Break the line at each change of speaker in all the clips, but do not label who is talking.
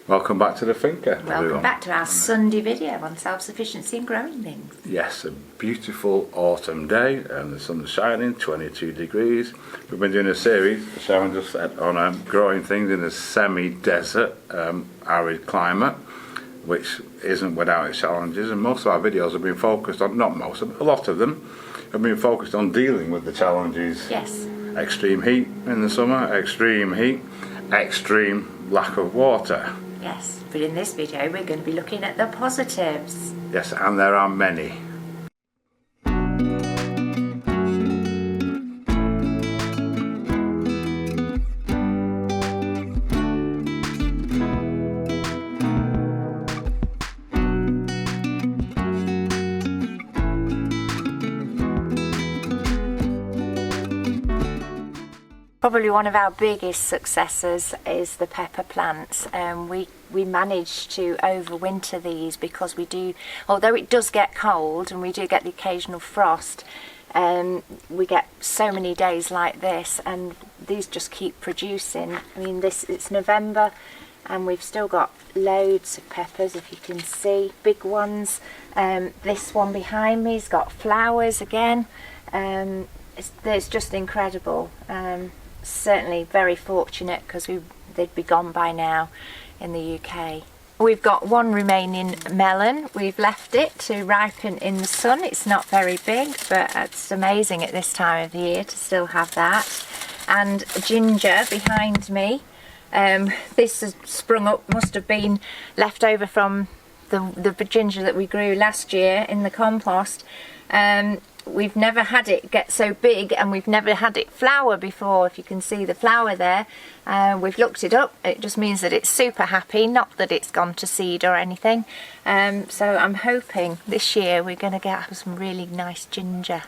Welcome back to the Finca.
Welcome back to our Sunday video on self-sufficiency and growing things.
Yes, a beautiful autumn day and the sun's shining, 22 degrees. We've been doing a series, Sharon just said, on growing things in a semi-desert, arid climate, which isn't without its challenges, and most of our videos have been focused on, not most, a lot of them have been focused on dealing with the challenges.
Yes.
Extreme heat in the summer, extreme heat, extreme lack of water.
Yes, but in this video we're going to be looking at the positives.
Yes, and there are many.
Probably one of our biggest successes is the pepper plants. We managed to overwinter these because we do, although it does get cold and we do get the occasional frost, we get so many days like this and these just keep producing. I mean, it's November and we've still got loads of peppers, if you can see, big ones. This one behind me's got flowers again. It's just incredible. Certainly very fortunate because they'd be gone by now in the UK. We've got one remaining melon. We've left it to ripen in the sun. It's not very big, but it's amazing at this time of the year to still have that. And ginger behind me. This has sprung up, must have been left over from the ginger that we grew last year in the compost. We've never had it get so big and we've never had it flower before. If you can see the flower there, we've looked it up. It just means that it's super happy, not that it's gone to seed or anything. So I'm hoping this year we're going to get some really nice ginger.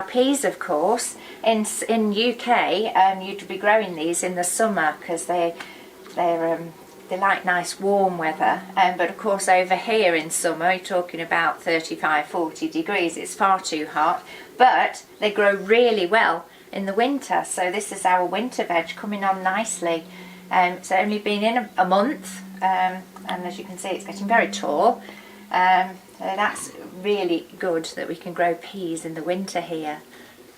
Peas, of course, in UK you'd be growing these in the summer because they like nice warm weather, but of course over here in summer you're talking about 35-40 degrees. It's far too hot, but they grow really well in the winter. So this is our winter veg coming on nicely. It's only been in a month, and as you can see it's getting very tall. So that's really good that we can grow peas in the winter here.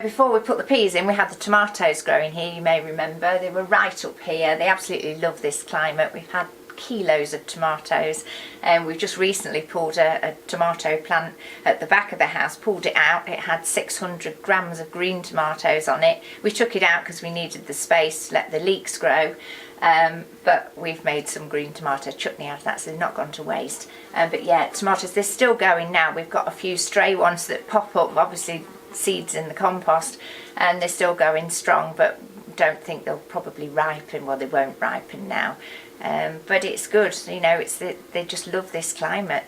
Before we put the peas in, we had the tomatoes growing here, you may remember. They were right up here. They absolutely love this climate. We've had kilos of tomatoes, and we've just recently pulled a tomato plant at the back of the house, pulled it out. It had 600 grams of green tomatoes on it. We took it out because we needed the space to let the leeks grow, but we've made some green tomato chutney out of that, so they've not gone to waste. But yeah, tomatoes, they're still going now. We've got a few stray ones that pop up, obviously seeds in the compost, and they're still going strong, but don't think they'll probably ripen. Well, they won't ripen now, but it's good, you know, they just love this climate.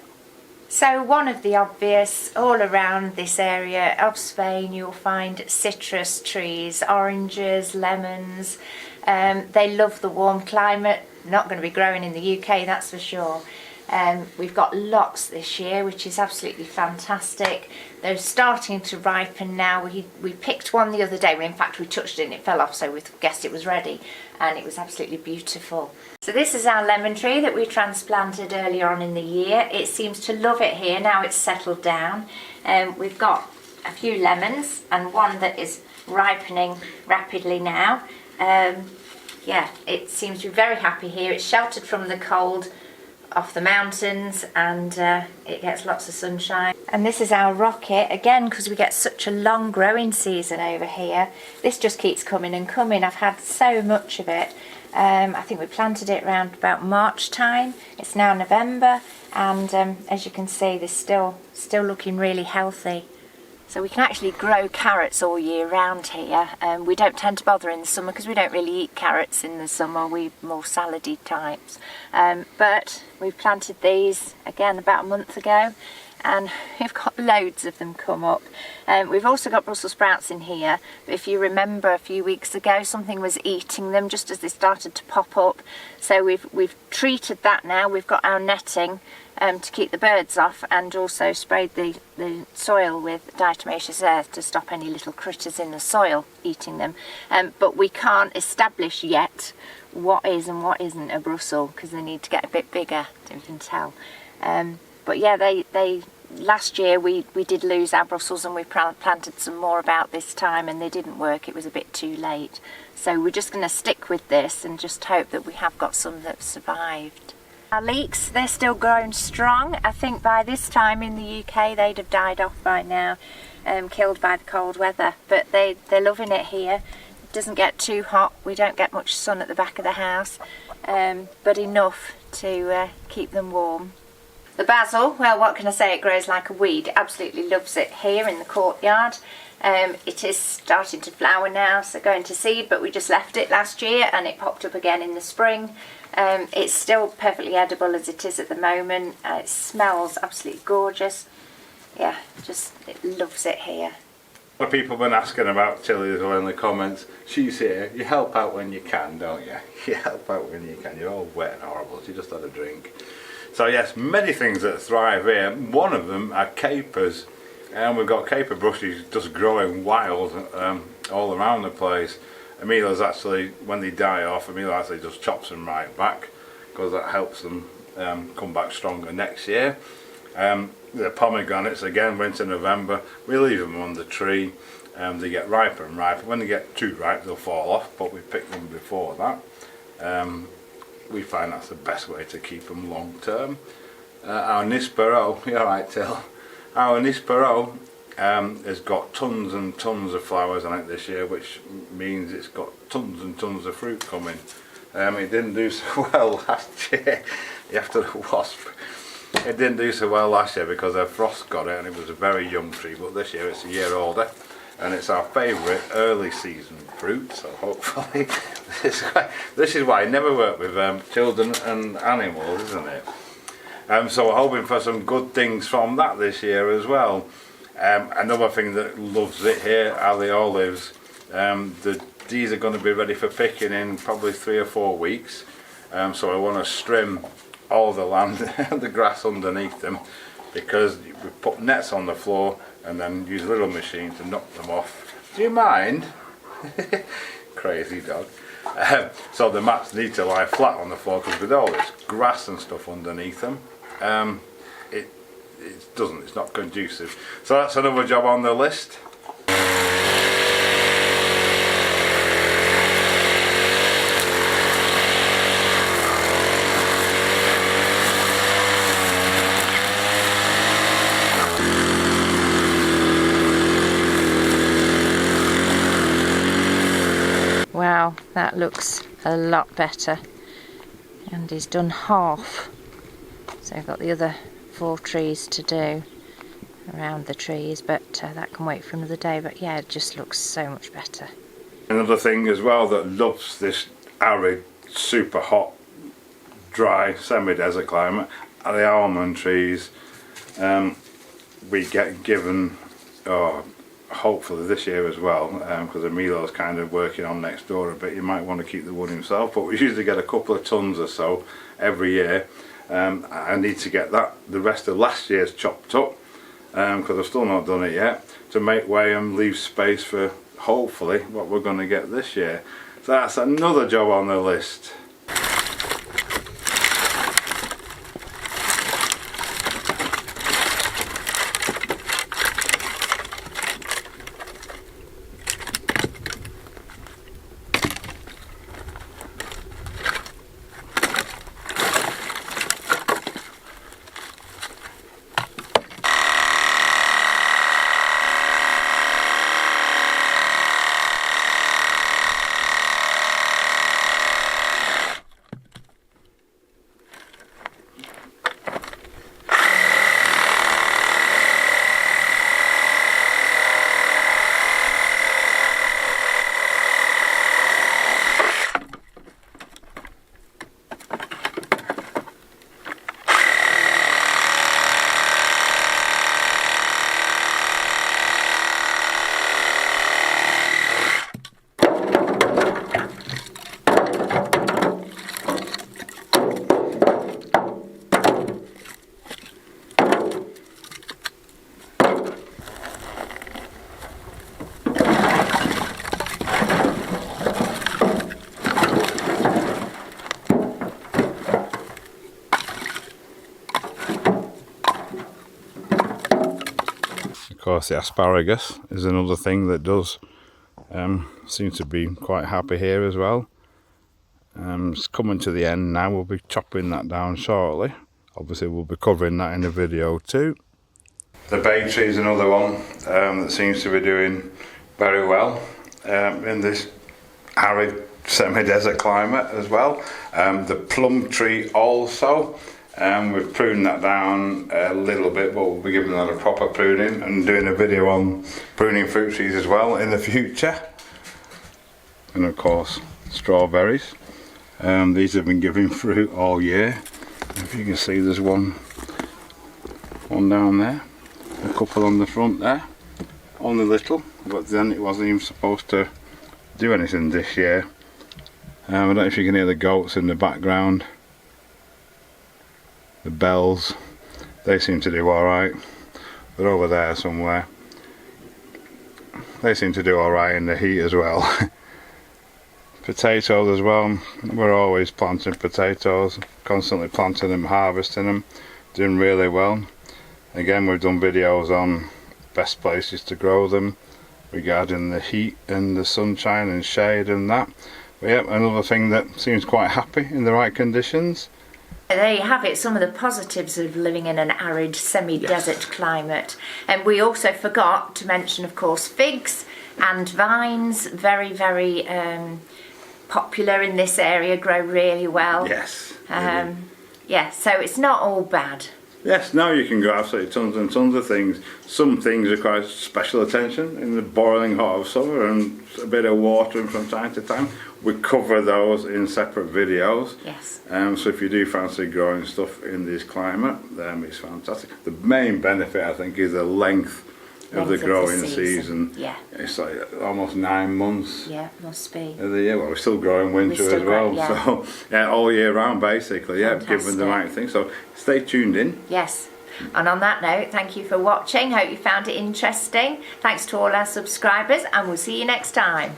So one of the obvious, all around this area of Spain you'll find citrus trees, oranges, lemons. They love the warm climate. Not going to be growing in the UK, that's for sure. We've got lots this year, which is absolutely fantastic. They're starting to ripen now. We picked one the other day. In fact, we touched it and it fell off, so we guessed it was ready, and it was absolutely beautiful. So this is our lemon tree that we transplanted earlier on in the year. It seems to love it here. Now it's settled down. We've got a few lemons and one that is ripening rapidly now. Yeah, it seems to be very happy here. It's sheltered from the cold off the mountains, and it gets lots of sunshine. And this is our rocket, again, because we get such a long growing season over here. This just keeps coming and coming. I've had so much of it. I think we planted it around about March time. It's now November, and as you can see, they're still looking really healthy. So we can actually grow carrots all year round here. We don't tend to bother in the summer because we don't really eat carrots in the summer. We're more salady types. But we've planted these again about a month ago, and we've got loads of them come up. We've also got Brussels sprouts in here. If you remember a few weeks ago, something was eating them just as they started to pop up. So we've treated that now. We've got our netting to keep the birds off, and also sprayed the soil with diatomaceous earth to stop any little critters in the soil eating them. But we can't establish yet what is and what isn't a Brussels, because they need to get a bit bigger, so you can tell. But yeah, they last year we did lose our Brussels, and we planted some more about this time, and they didn't work. It was a bit too late. So we're just going to stick with this and just hope that we have got some that survived. Our leeks, they're still growing strong. I think by this time in the UK they'd have died off by now, killed by the cold weather. But they're loving it here. It doesn't get too hot. We don't get much sun at the back of the house, but enough to keep them warm. The basil, well, what can I say? It grows like a weed. It absolutely loves it here in the courtyard. It is starting to flower now, so going to seed, but we just left it last year and it popped up again in the spring. It's still perfectly edible as it is at the moment. It smells absolutely gorgeous. Yeah, just it loves it here.
A lot of people have been asking about Tilly as well in the comments. She's here. You help out when you can, don't you? You help out when you can. You're all wet and horrible. She just had a drink. So yes, many things that thrive here. One of them are capers, and we've got caper bushes just growing wild all around the place. Amelia's actually, when they die off, Amelia actually just chops them right back, because that helps them come back stronger next year. The pomegranates, again, winter, November, we leave them on the tree. They get riper and riper. When they get too ripe, they'll fall off, but we pick them before that. We find that's the best way to keep them long term. Our Nispero, you're right, Till. Our Nispero has got tons and tons of flowers on it this year, which means it's got tons and tons of fruit coming. It didn't do so well last year after the wasp. It didn't do so well last year because a frost got it and it was a very young tree, but this year it's a year older and it's our favourite early season fruit, so hopefully this is why I never work with children and animals, isn't it? So we're hoping for some good things from that this year as well. Another thing that loves it here are the olives. These are going to be ready for picking in probably 3 or 4 weeks, so I want to trim all the land and the grass underneath them, because we put nets on the floor and then use a little machine to knock them off. Do you mind? Crazy dog. So the mats need to lie flat on the floor, because with all this grass and stuff underneath them, it's not conducive. So that's another job on the list.
Wow, that looks a lot better, and he's done half, so I've got the other 4 trees to do around the trees, but that can wait for another day. But yeah, it just looks so much better.
Another thing as well that loves this arid, super hot, dry, semi-desert climate are the almond trees. We get given, hopefully this year as well, because Emilio's kind of working on next door a bit. You might want to keep the wood himself, but we usually get a couple of tons or so every year. I need to get the rest of last year's chopped up, because I've still not done it yet, to make way and leave space for hopefully what we're going to get this year. So that's another job on the list. course, the asparagus is another thing that does seem to be quite happy here as well. It's coming to the end now. We'll be chopping that down shortly. Obviously we'll be covering that in the video too. The bay tree is another one that seems to be doing very well in this arid semi-desert climate as well. The plum tree also, we've pruned that down a little bit, but we'll be giving that a proper pruning and doing a video on pruning fruit trees as well in the future. And of course strawberries. These have been giving fruit all year. If you can see, there's one down there, a couple on the front there, only little, but then it wasn't even supposed to do anything this year. I don't know if you can hear the goats in the background, the bells, they seem to do alright. They're over there somewhere. They seem to do alright in the heat as well. Potatoes as well, we're always planting potatoes, constantly planting them, harvesting them, doing really well. Again, we've done videos on best places to grow them regarding the heat and the sunshine and shade and that. But yeah, another thing that seems quite happy in the right conditions.
There you have it, some of the positives of living in an arid semi-desert climate. And we also forgot to mention, of course, figs and vines, very, very popular in this area, grow really well.
Yes.
Yeah, so it's not all bad.
Yes, now you can grow absolutely tons and tons of things. Some things require special attention in the boiling hot of summer and a bit of watering from time to time. We cover those in separate videos.
Yes.
So if you do fancy growing stuff in this climate, it's fantastic. The main benefit, I think, is the length of the growing season.
Yeah.
It's like almost 9 months.
Yeah, must be.
Of the year. Well, we're still growing winter as well.
Yeah.
So yeah, all year round basically. Yeah,
Fantastic.
given the right thing. So stay tuned in.
Yes. And on that note, thank you for watching. Hope you found it interesting. Thanks to all our subscribers, and we'll see you next time.